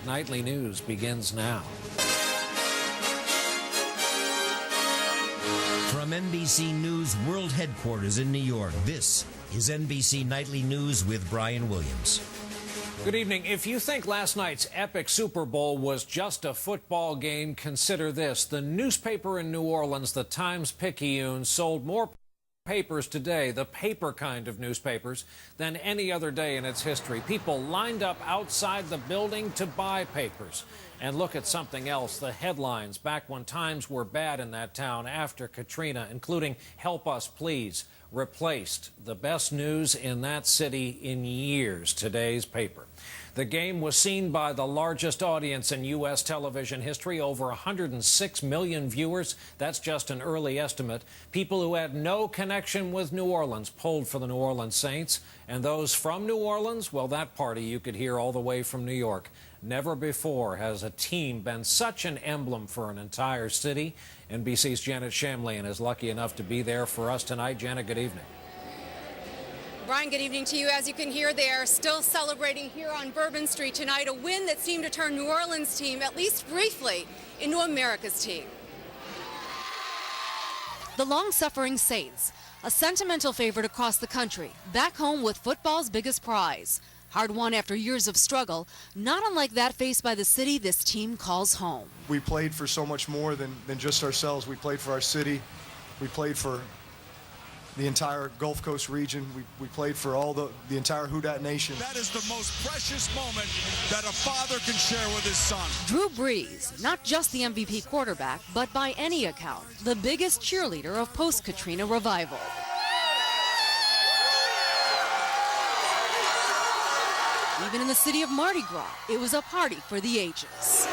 Nightly News begins now. From NBC News World Headquarters in New York, this is NBC Nightly News with Brian Williams. Good evening. If you think last night's epic Super Bowl was just a football game, consider this. The newspaper in New Orleans, the Times-Picayune, sold more papers today, the paper kind of newspapers, than any other day in its history. People lined up outside the building to buy papers. And look at something else, the headlines back when times were bad in that town after Katrina, including "Help Us Please," replaced the best news in that city in years, today's paper. The game was seen by the largest audience in U.S. television history, over 106 million viewers. That's just an early estimate. People who had no connection with New Orleans polled for the New Orleans Saints. And those from New Orleans, well, that party you could hear all the way from New York. Never before has a team been such an emblem for an entire city. NBC's Janet Shamlian is lucky enough to be there for us tonight. Janet, good evening. Brian, good evening to you. As you can hear, they are still celebrating here on Bourbon Street tonight, a win that seemed to turn New Orleans' team, at least briefly, into America's team. The long-suffering Saints, a sentimental favorite across the country, back home with football's biggest prize. Hard won after years of struggle, not unlike that faced by the city this team calls home. We played for so much more than just ourselves. We played for our city. We played for the entire Gulf Coast region. We played for all the entire Houdat Nation. That is the most precious moment that a father can share with his son. Drew Brees, not just the MVP quarterback, but by any account, the biggest cheerleader of post-Katrina revival. Even in the city of Mardi Gras, it was a party for the ages.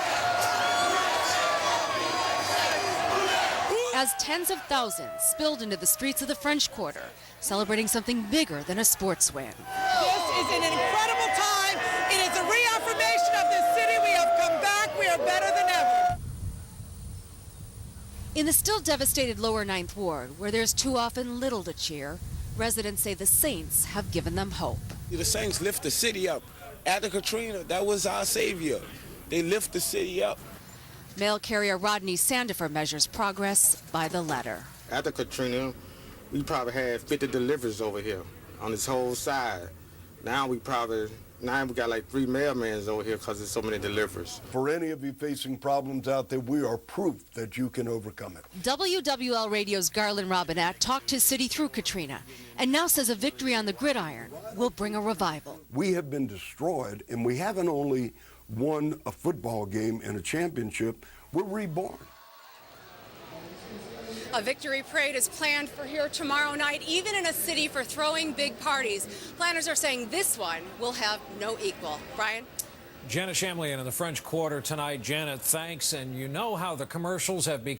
As tens of thousands spilled into the streets of the French Quarter, celebrating something bigger than a sports win. This is an incredible time. It is a reaffirmation of this city. We have come back. We are better than ever. In the still devastated lower Ninth Ward, where there's too often little to cheer, residents say the Saints have given them hope. The Saints lift the city up. After Katrina, that was our savior. They lift the city up. Mail carrier Rodney Sandifer measures progress by the letter. After Katrina, we probably had 50 deliveries over here on this whole side. Now we got like 3 mailmans over here because there's so many deliveries. For any of you facing problems out there, we are proof that you can overcome it. WWL Radio's Garland Robinette talked his city through Katrina and now says a victory on the gridiron will bring a revival. We have been destroyed, and we haven't only won a football game and a championship, we're reborn. A victory parade is planned for here tomorrow night, even in a city for throwing big parties. Planners are saying this one will have no equal. Brian? Janet Shamlian in the French Quarter tonight. Janet, thanks. And you know how the commercials have become